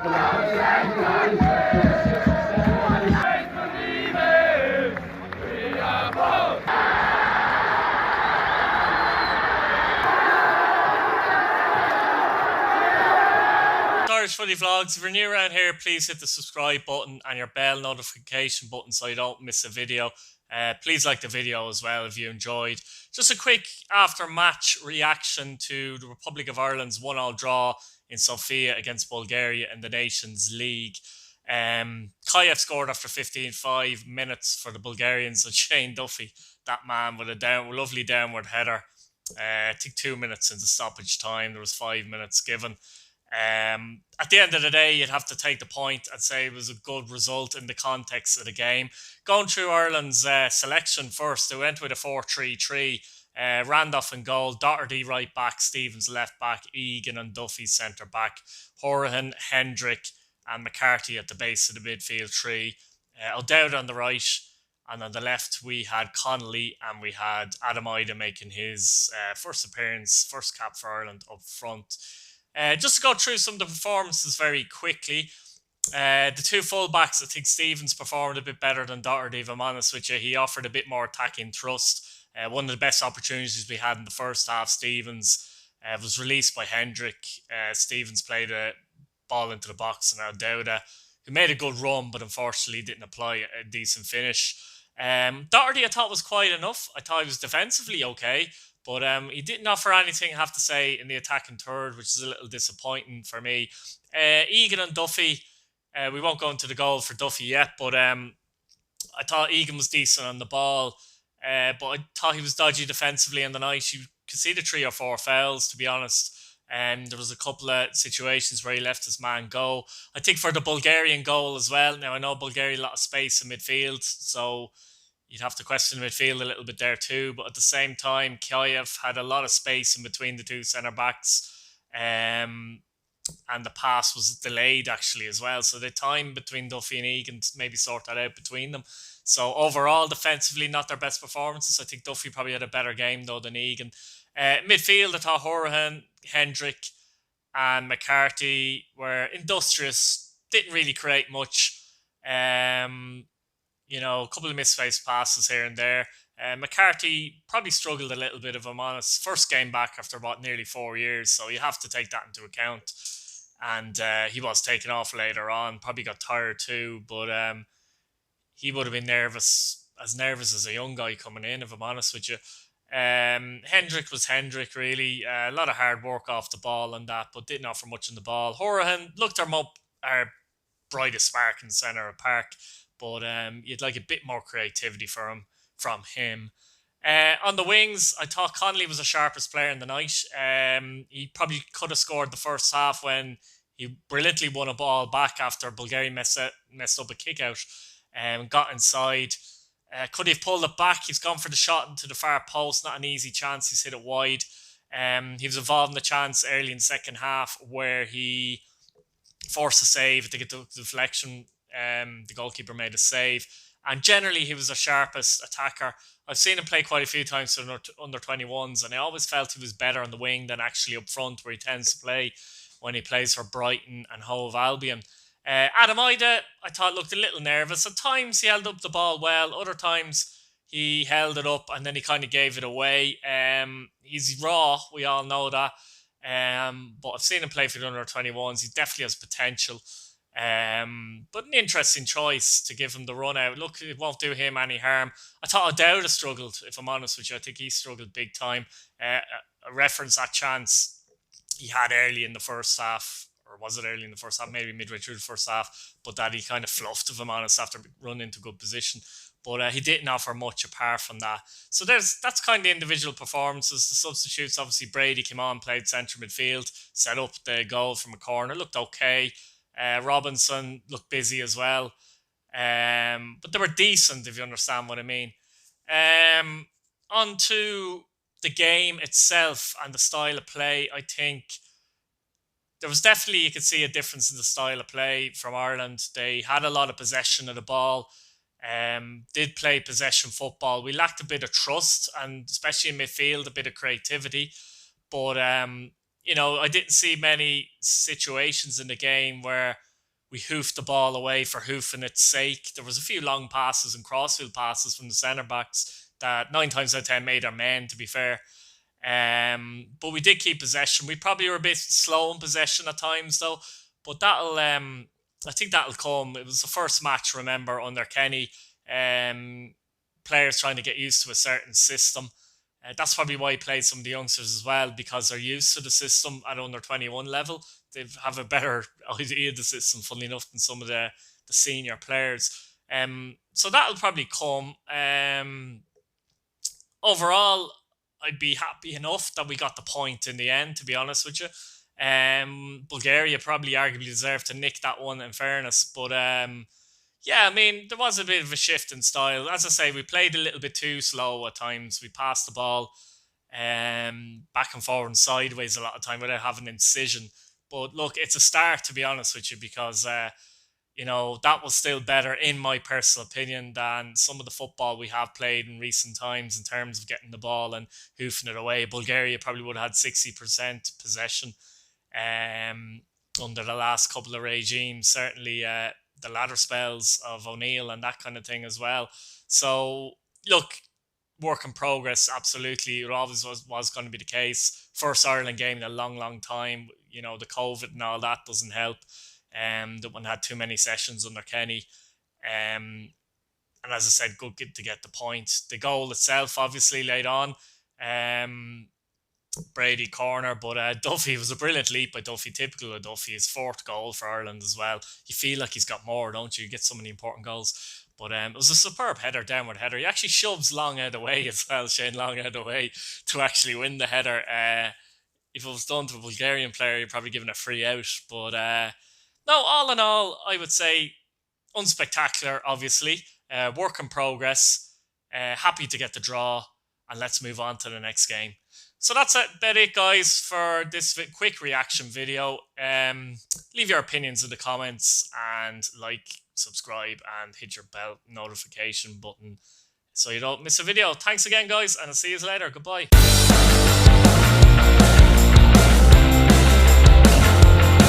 Irish Footy Vlogs. If you're new around here, please hit the subscribe button and your bell notification button so you don't miss a video. Please like the video as well if you enjoyed. Just a quick after-match reaction to the Republic of Ireland's 1-1 draw in Sofia against Bulgaria in the Nations League. Kayev scored after 5 minutes for the Bulgarians, and Shane Duffy, that man with a lovely downward header. I think 2 minutes into stoppage time. There was 5 minutes given. At the end of the day, you'd have to take the point and say it was a good result in the context of the game. Going through Ireland's selection first, they went with a 4-3-3. Randolph in goal, Doherty right back, Stevens left back, Egan and Duffy centre back, Horan, Hendrick and McCarthy at the base of the midfield three. O'Dowd on the right, and on the left we had Connolly and we had Adam Ida making his first appearance, first cap for Ireland up front. Just to go through some of the performances very quickly. The two fullbacks, I think Stevens performed a bit better than Doherty, if I'm honest with you. He offered a bit more attacking thrust. One of the best opportunities we had in the first half, Stevens, was released by Hendrick. Stevens played a ball into the box, and O'Dowd, who made a good run, but unfortunately didn't apply a decent finish. Doherty I thought was quiet enough. I thought he was defensively okay. But he didn't offer anything, I have to say, in the attacking third, which is a little disappointing for me. Egan and Duffy, we won't go into the goal for Duffy yet, but I thought Egan was decent on the ball. But I thought he was dodgy defensively in the night. You could see the 3 or 4 fouls, to be honest. There was a couple of situations where he left his man go. I think for the Bulgarian goal as well. Now, I know Bulgaria a lot of space in midfield, so you'd have to question midfield a little bit there too. But at the same time, Kayev had a lot of space in between the two centre-backs. And the pass was delayed actually as well. So the time between Duffy and Egan maybe sort that out between them. So overall, defensively, not their best performances. I think Duffy probably had a better game though than Egan. Midfield, I thought Horan, Hendrick and McCarthy were industrious. Didn't really create much. A couple of misplaced passes here and there. McCarthy probably struggled a little bit, if I'm honest. First game back after nearly 4 years, so you have to take that into account. And he was taken off later on, probably got tired too, but he would have been nervous as a young guy coming in, if I'm honest with you. Hendrick was Hendrick, really. A lot of hard work off the ball and that, but didn't offer much in the ball. Horan looked our brightest spark in the centre of the park. But you'd like a bit more creativity from him. On the wings, I thought Connolly was the sharpest player in the night. He probably could have scored the first half when he brilliantly won a ball back after Bulgaria messed up a kick out and got inside. Could he have pulled it back? He's gone for the shot into the far post. Not an easy chance. He's hit it wide. He was involved in the chance early in the second half where he forced a save. I think it took the deflection. The goalkeeper made a save, and generally he was the sharpest attacker. I've seen him play quite a few times for under 21s, and I always felt he was better on the wing than actually up front, where he tends to play when he plays for Brighton and Hove Albion. Adam Ida, I thought, looked a little nervous. At times he held up the ball well, other times he held it up and then he kind of gave it away. He's raw, we all know that, but I've seen him play for the under 21s. He definitely has potential. But an interesting choice to give him the run out. Look, it won't do him any harm. I thought O'Dowd struggled, if I'm honest with you. I think he struggled big time. A reference that chance he had early in the first half, or was it early in the first half? Maybe midway through the first half, but that he kind of fluffed, if I'm honest, after running into good position. But he didn't offer much apart from that. So that's kind of the individual performances. The substitutes, obviously Brady came on, played centre midfield, set up the goal from a corner, looked okay. Robinson looked busy as well. But they were decent, if you understand what I mean. On to the game itself and the style of play. I think there was definitely, you could see a difference in the style of play from Ireland. They had a lot of possession of the ball. Did play possession football. We lacked a bit of trust, and especially in midfield, a bit of creativity. But I didn't see many situations in the game where we hoofed the ball away for hoofing its sake. There was a few long passes and crossfield passes from the centre backs that 9 times out of 10 made our men, to be fair. But we did keep possession. We probably were a bit slow in possession at times, though. But I think that'll come. It was the first match, remember, under Kenny. Players trying to get used to a certain system. That's probably why he played some of the youngsters as well, because they're used to the system at under 21 level. They have a better idea of the system, funnily enough, than some of the senior players. So that'll probably come. Overall, I'd be happy enough that we got the point in the end, to be honest with you. Bulgaria probably arguably deserved to nick that one, in fairness. But yeah, I mean, there was a bit of a shift in style. As I say, we played a little bit too slow at times. We passed the ball back and forward and sideways a lot of time without having incision. But look, it's a start, to be honest with you, because that was still better, in my personal opinion, than some of the football we have played in recent times in terms of getting the ball and hoofing it away. Bulgaria probably would have had 60% possession under the last couple of regimes. Certainly the latter spells of O'Neill and that kind of thing as well. So, look, work in progress, absolutely. It always was going to be the case. First Ireland game in a long, long time. The COVID and all that doesn't help. That one had too many sessions under Kenny. And as I said, good to get the point. The goal itself, obviously, late on. Brady corner, but Duffy, was a brilliant leap by Duffy, typical of Duffy. His 4th goal for Ireland as well. You feel like he's got more, don't you? You get so many important goals. But it was a superb header, downward header. He actually shoves Long out of the way as well, Shane Long out of the way, to actually win the header. If it was done to a Bulgarian player, you'd probably given a free out. But no, all in all, I would say unspectacular, obviously. Work in progress. Happy to get the draw. And let's move on to the next game. So that's about it, guys, for this quick reaction video. Leave your opinions in the comments and like, subscribe, and hit your bell notification button so you don't miss a video. Thanks again, guys, and I'll see you later. Goodbye.